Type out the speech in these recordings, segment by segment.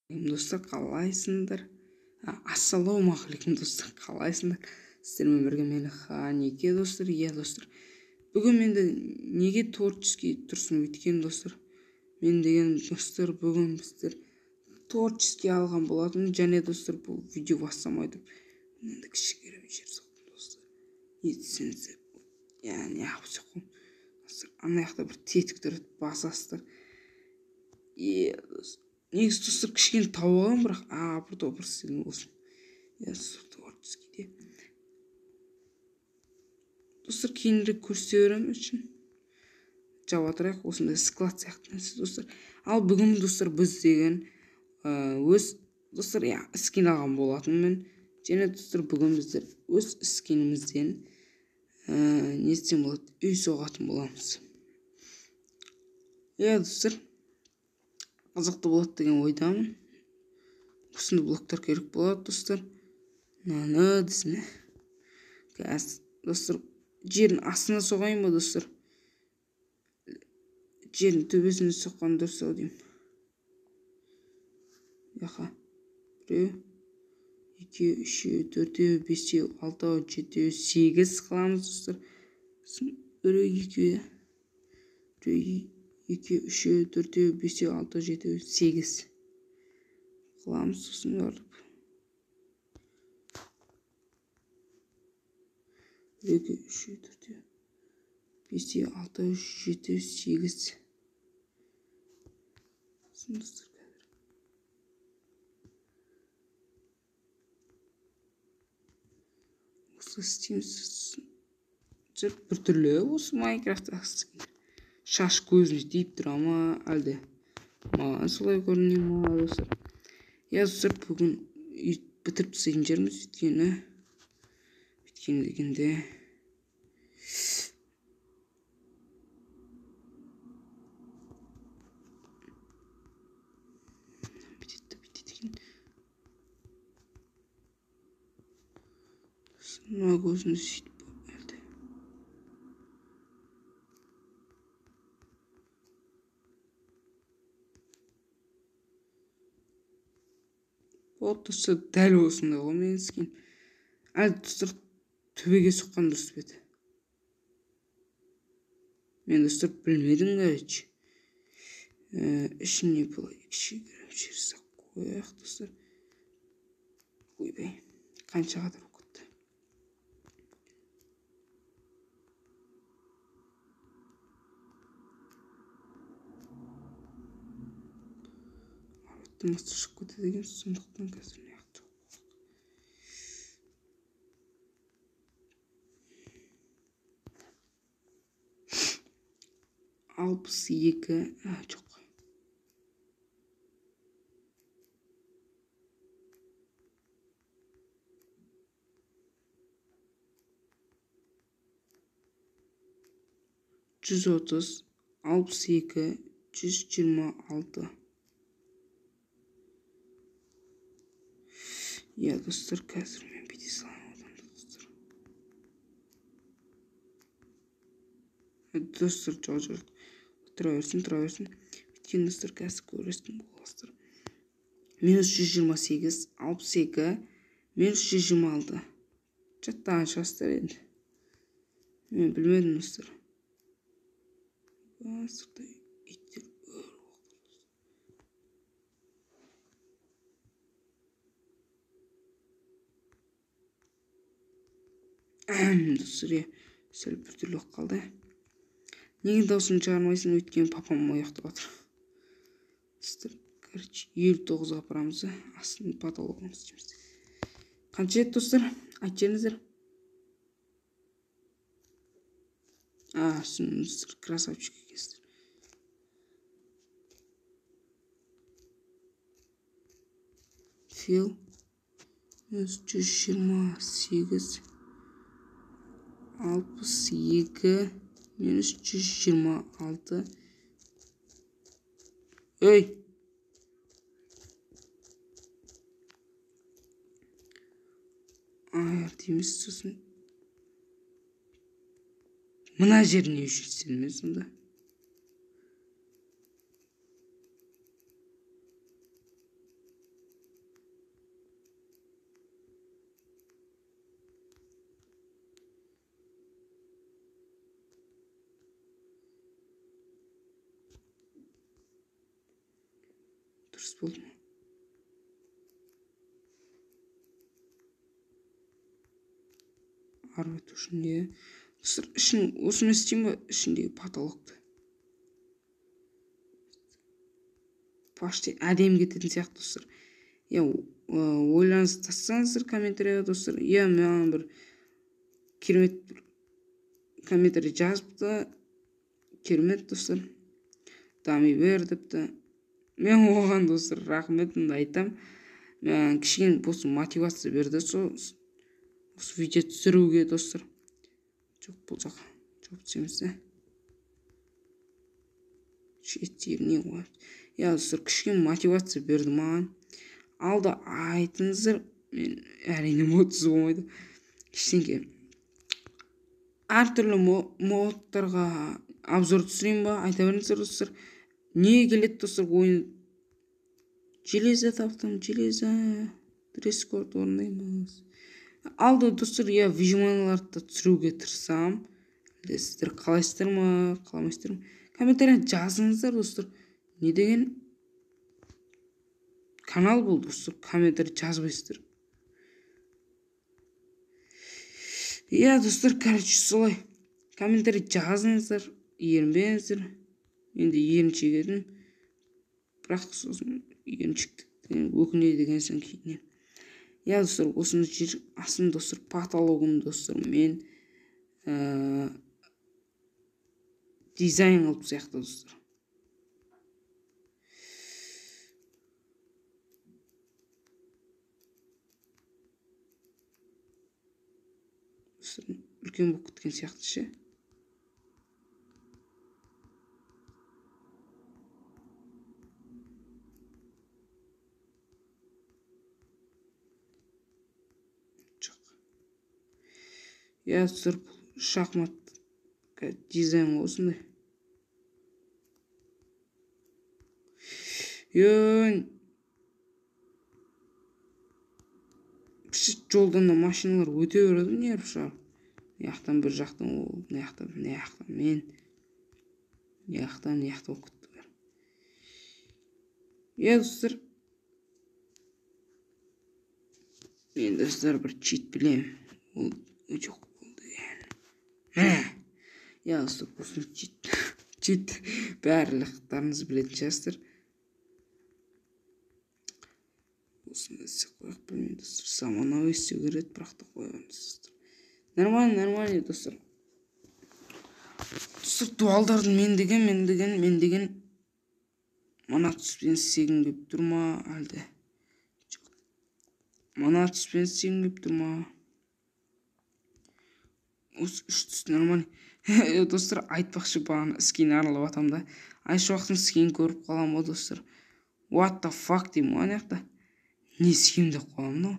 Достар, қалайсыңдар? Ассалаумағалейкум достар, қалайсыңдар? Сіздермен бірге мен Ханеке достар. Достар, бүгін менде неге творческий тұрсын өйткен достар? Мен деген достар, бүгін біздер творческий алған болатын, және достар, бұл видео бастамайды. Енді кішігірім жер соқтым достар. Не десеңіздер, не соққым достар, ана жақта бір тетік тұрады, басасыздар. Достар, негізі достар кішкене тауып алған, бірақ бір стилім болсын. Творческийде достар, кейінірек көрсете беремін үшін жауап атырайық, осындай склад сияқты нәрсе достар. Ал бүгін достар, біз деген өз достар скин алған болатынмын. Және достар, бүгін біздер өз скинімізден не істем болады, үй соғатын боламыз. Достар, қызықты болады деген ойдамын. Осындай блоктар керек болады достар. Десіне. Достар, жерін астына соғайын ба достар? Жерін төбесіне соққан дұрыс ау деймін. 1, 2, 3, 4, 5, 6, 7, 8 қыламыз достар. 1, 2, 3, 4, 5, 6, 7, 8 қыламыз сосын барып. 1, 2, 3, 4, 5, 6, 7, 8 достар. Осы істейміз. Бір түрлі осы Майнкрафт шаш көзіміз дейіп тұра ма, әлде маған солай көріне ма достар. Достар, бүгін бітіріп тастайтын жеріміз, өйткені дегенде көзіміз сөйтіп әлде достар, дәл осындай ғой мен скин. Әлде достар, төбеге соққан дұрыс беді. Мен достар білмедім ғайчы. Ішіне бұлай кішігірім жерсақ қояқ достар. Ойбай, қанша қадыр өкітті. Арбаттан шығып кетті деген, сондықтан қазір не ақты. 62, жоқ. Жүз 30, 62, 126. Достар, қазір мен бейте салайын одан достар. Достар, жоқ. Тұра берсін. Біткен достар, қазір көресін боластыр. Минус 128, 62, минус 126. Жаттаған шастар енді. Мен білмедім достар. Сұрдай иттер өр оқтыр. Достар, сәл бір түрлі қалды. Неге даусын шығармайсын, өйткен папам ояқты батыр. Достар, 59 апарамызды астын потологын істейміз. Қанша еді достар? Айтчаңыздар. Достар, красавчик екенсіздер. Фил 128, 62, минус 126. Дейміз сосын. Мына жеріне үшін мен сонда. дұрыс болды ма? Ару ету үшін не? Достар, ішін осыны істеймін ба? Ішіндегі потолокты. Почти әдемі кететін сияқты достар. Ойларыңызды тастаңыздар комментарийға достар. Маған бір керемет бір комментарий жазыпты. Керемет достар. Дами бер депті. Мен оған достар рахметімді айтам. Маған кішкене болсын мотивация берді осы видео түсіруге достар. Жоқ бұл жаққа. Жоқ десемізде. Шеттеріне қойып. Достар, кішкене мотивация берді маған. Алда айтыңыздар. Мен әрине модсыз болмайды. Кішкене әртүрлі модтарға обзор түсірейін ба? Айта беріңіздер достар. Не келеді достар ойын? Железо таптым, железо. Дресс-код орындаймыз. Алда достар, вижиманаларды түсіруге тырысам. Сіздер қалайсыздар ма, қаламайсыздар ма? Комментария жазыңыздар достар. Не деген канал бұл достар, комментарий жазбайсыздар. Достар, солай. Комментарий жазыңыздар, ерінбеңіздер. Енді еріншек едім. Бірақ сосын еріншектіктен өкінеді деген соң кейіннен. Достар, осыны жер астын достар, потологын достар, мен дизайн алып сияқты достар. Үлкен болып кеткен сияқты ше. Достар, шахмат дизайн осындай. Жолдан да машиналар өте береді, не шығар. Яқтан бір жақтан ол, не яқтан мен. Не яқтан болып кетті. Достар, мен достар бір чит білем. Ол жоқ болды. Достар, осы чит барлықтарыңыз білетін шығарсыздар. Осыны істеп қояқ, білмеймін достар. Заманауи істеу керек, бірақ та қоямыз достар. Нормально достар. Достар, дуалдардың мен деген мына түспен істегім келіп тұр ма, әлде? Мына түспен істегім келіп тұр ма? Осы үш түс нормально. Достар, айтпақшы бағана скин аралап атам да. Айшуақтың скин көріп қалам ба достар? What the fuck деймін ғой аяқта. Не скин деп қоям, но?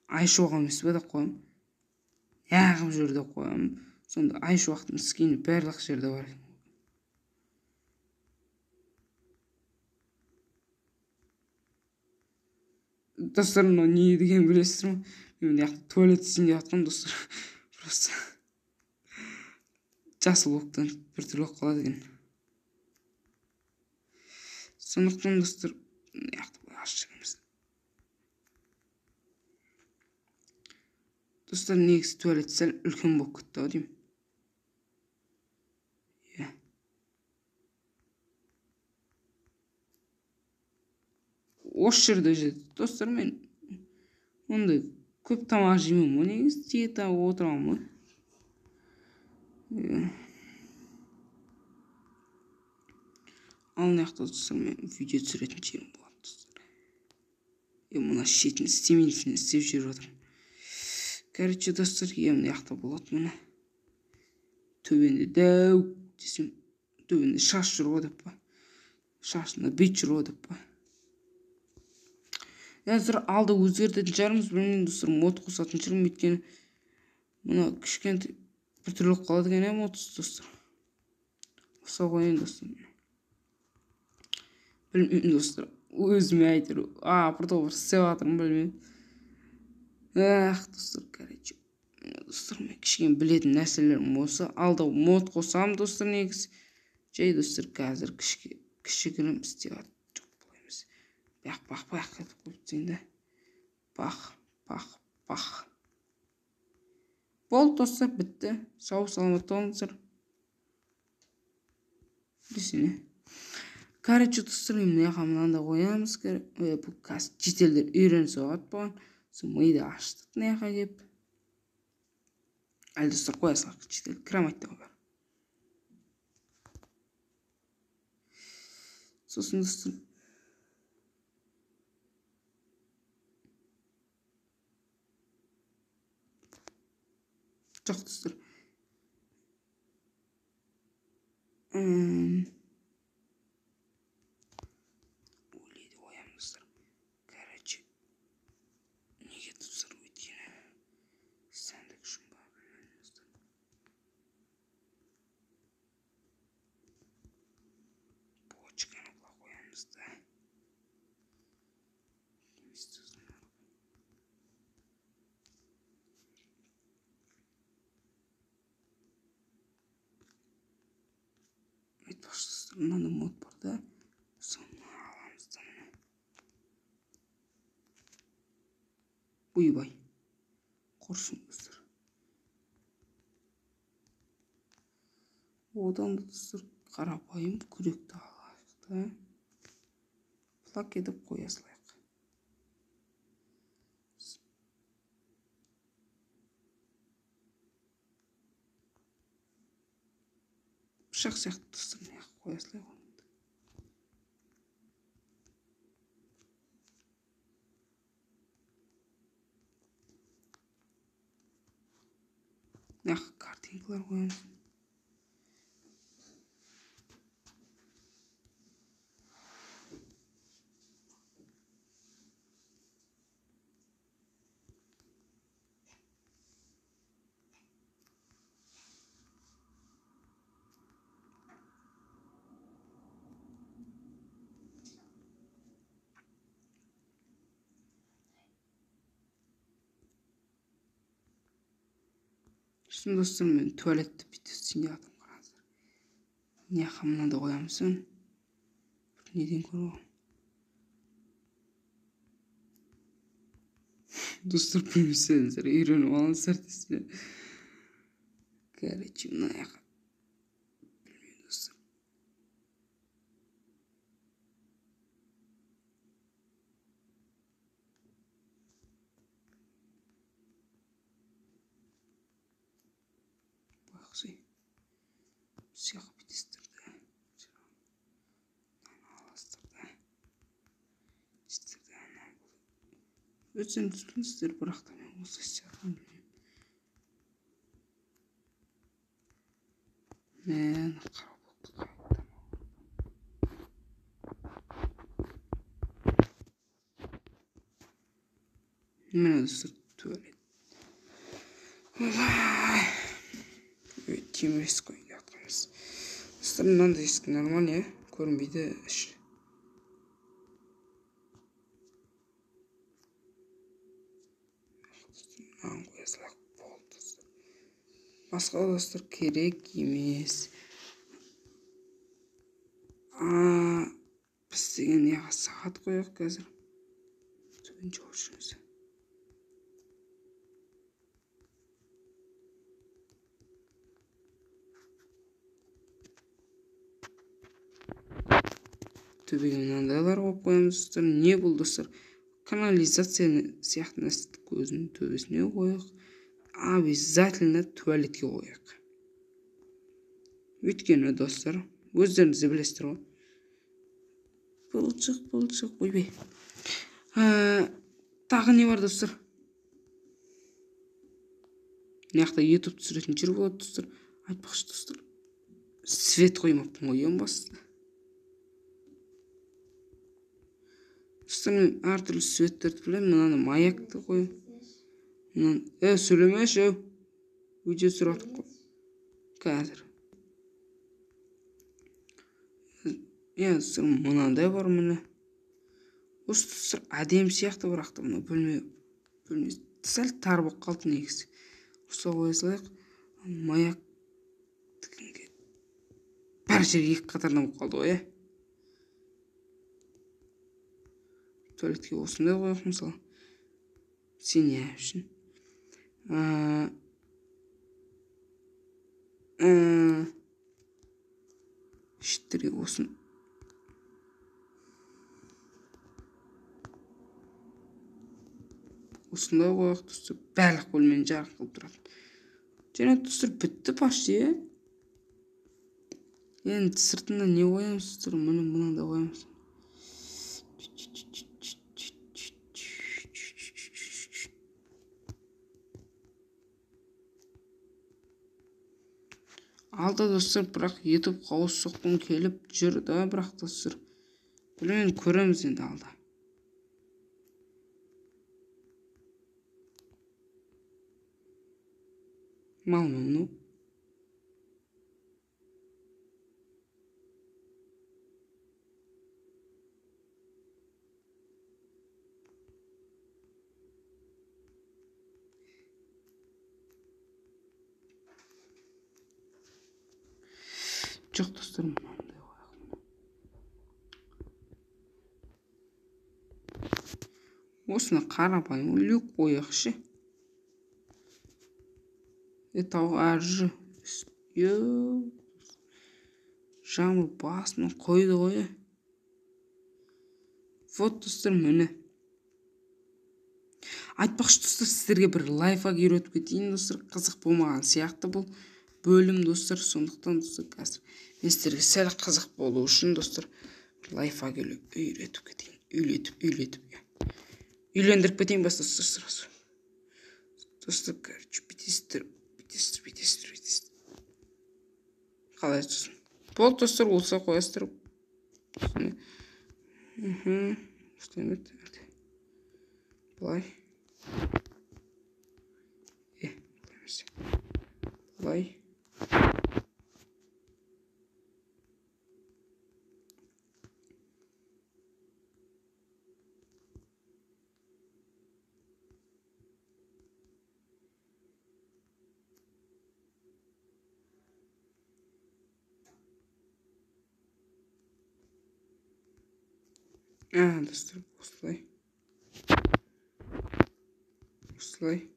Айшуаға емес бе деп қоям. Яғым жерде қоям. Сонда Айшуақтың скини барлық жерде бар. Достар, не деген білесіздер ма? Мен яқты туалет істейін деп атқан достар. Просто жасыл оқтан бір түрлі қалады екен. Сондықтан достар, яқты бұл ашығымыз. Достар, негізі туалет сәл үлкен болып кетті ау деймін. Осы жерде жеді. Достар, мен ондай көп тамақ жеймін ғой, негізі диетаға отырамын ғой. Ал мынаяқта достар, мен видео түсіретін жерім болады достар. Мына шетін істемейді, істеп жүріп жатырмын. Короче, достар, мынаяқта болады мына. Төбенде дәу десем, төбенде шаш жүр ғой деп па. Шашында бет жүр ғой деп па. Достар, алда өзгертетін жарымыз, білмеймін достар, мод қосатын жүрмін өйткені. Мына кішкентай бір түрлі қалады екен модсыз достар. Қоса қойын достар. Білмеймін достар, өзіме айтыр. Бір істеп жатырмын, білмеймін. Достар, короче. Достар, мен кішкене білетін нәрселерім осы. Алда мод қосам достар негіз. Жай достар, қазір кішігірім істеп жатыр. Жоқ, бұл емес. бақ етіп қойыпсың да. Бақ. Болды достар, бітті. Сау саламат болыңыздар. Десене. Короче, достар, мына жаққа мынанда қоямыз. Бұл қазір шетелдер үйреніп соғады болған. Сол миды аштық мына жаққа кеп. Әлі достар қоя салайық, шетел кірамайды ғой бар. Сосын достар, жоқ достар, ойлайды қоямын достар. Короче, неге достар өйткені сәндік үшін ба білмеймін достар. Почканы бұла қоямыз да. Айтпақшы достар, мынандай мод бар да. Соны аламыз да міне. Ойбай. Құрсын достар. Одан да достар қарапайым күректі алайық да. Плак етіп қоя салайық. Пышақ сияқты достар мына жаққа қоя салайық. Мына жаққа картинкалар қоямыз. Şimdi достар, мен туалетті бүйтіп істейін деп қараңыздар. Мына жаққа мынаны қоямыз. Неден көріп. Достар, білмесеңіздер, үйреніп алыңыздар десең. Короче, мына жаққа. Білмеймін достар. Бақсы. Сияқты бітестір да. Аластыр да. Істір да. Өтсен түсіністер, бірақ та мен осы сияқты білмеймін. Мен қарабоқты қайттым. Міне достар, туалет. Темір есік қойып жатқанбыз. Достар, мынандай есік нормально, көрінбейді іші. Мынаны қоя салайық, болды достар. Басқа достар керек емес. Біз деген неға сағат қояқ қазір. Түбін жауып жүрміз. Төбеге мынандайлар қойып қоямыз достар. Не бұл достар? Канализация сияқты нәрсе көзінің төбесіне қояқ. Обязательно туалетке қояқ. Өйткені достар, өздеріңіз білесіздер ғой. Бұлшық, ойбай. Тағы не бар достар? Мына жақта YouTube түсіретін жер болады достар. Айтпақшы достар, свет қоймаппын ғой ең басты. Достар, мен әртүрлі светтерді білемін. Мынаны маякты қойым. Сөйлемеші. Видео сұратып қой. Қазір. Достар, мынандай бар міне. Осы достар әдем сияқты, бірақ та мұны білмей. Сәл тар болып қалды негізі. Осы қоя салайық. Маяк тікінге бәр жерге екі қатарынан болып қалды ғой. туалетке осындай қояйық мысалы. Сен не үшін? Шіттерге осыны. Осындай қояйық достар. Барлық бөлмені жарық қылып тұрады. Және достар бітті почти. Енді сыртында не қоямыз достар? Міне мынандай қоямыз. Алда достар, бірақ етіп қауыс соққым келіп жүр да, бірақ достар. Білмеймін, көреміз енді алда. Мал мұны. Жоқ достар, мынандай қояйық. Осыны қарапайым люк қояйықшы. Тауға әрі жамыр басын қойды қойы. Вот достар, міне. Айтпақшы достар, сіздерге бір лайфхак үйретіп кетейін достар. Қызық болмаған сияқты бұл бөлім достар. Сондықтан достар, қазір мен сіздерге сәл қызық болу үшін достар лайфхак үйретіп кетейін. Үйлетіп. Үйлендіріп кетейін бас достар сразу. Достар, короче, бүйтесіздер. Қалай достар? Бол достар, олса қоясыздар. Үстемет. Бұлай. Бұлай. Достар, осылай. Осылай.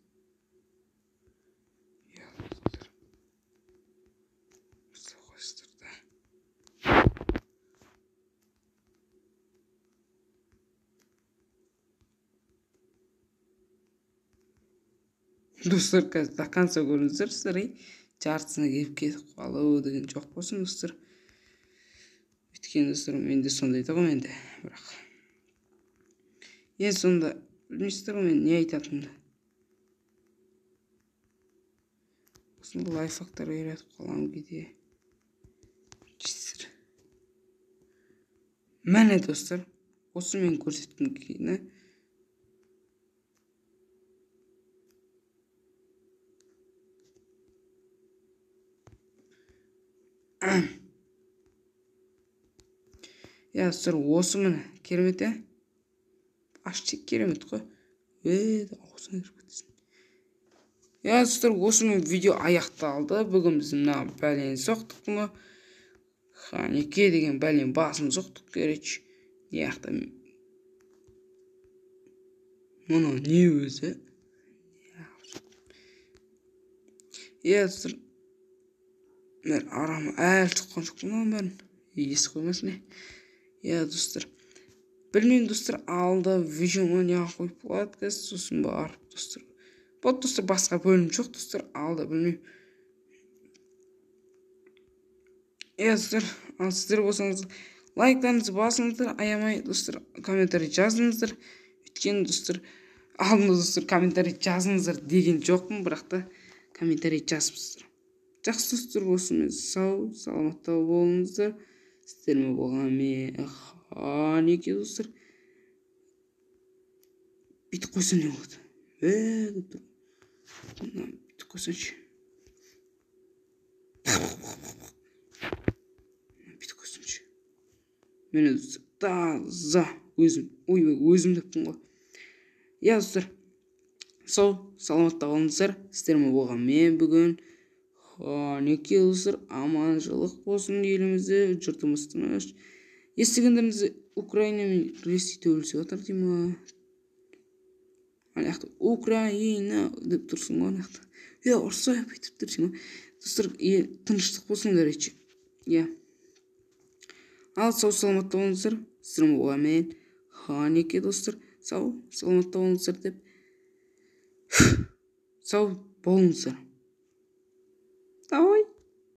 Достар, қазір до конца көріңіздер сіздер. Жартысына келіп кетіп қалу деген жоқ болсын достар. Өйткені достар, менде сондай да ғой менде. Бірақ ең сонда білмейсіздер ғой мен не айтатынымды. Осындай лайфхактар үйретіп қалам кейде. Міне достар, осы мен көрсеткім келгені. Достар, осы міне керемет, ашты керемет қой. Аузына кіріп кетсін. Достар, осы мен видео аяқталды. Бүгін біз мына бәлені соқтық мұны. Неке деген бәлен басын соқтық, короче. Неяқта мұны не өзі? Достар, мен арам әлі тұққан жоқпын бәрін. Есі қоймасын. Достар, білмеймін достар, алда видеоны неға қойып болады, сосын барып достар. Бұл достар, басқа бөлім жоқ достар, алда білмеймін. Достар, ал сіздер болсаңыз лайктарыңызды басыңыздар, аямай достар, комментарий жазыңыздар. Өйткені достар, алдында достар комментарий жазыңыздар деген жоқпын, бірақ та комментарий жазыпсыздар. Жақсы достар, болсын, сау, саламатта болыңыздар. Сіздермен болған мен неке достар. Бүйтіп қойса не болады? Бүйтіп қойсаншы. Бүйтіп қойсаншы. Мен таза өзім деппін ғой. Достар, сау, саламатта болыңыздар. Сіздермен болған мен бүгін неке достар, аманшылық болсын елімізде, жұртымыз тыныш. естігендеріңіз Украина мен Ресей төгілісіп жатыр дей ма? Ана жақта Украина деп тұрсың ғой ана жақта. Ұрсайық бүйтіп тұрсың ғой. Достар, тыныштық болсыңдар етші. Ал сау саламатта болыңыздар. Сіздермен болған мен Ханеке достар. Сау саламатта болыңыздар деп. Сау болыңыздар. Давай.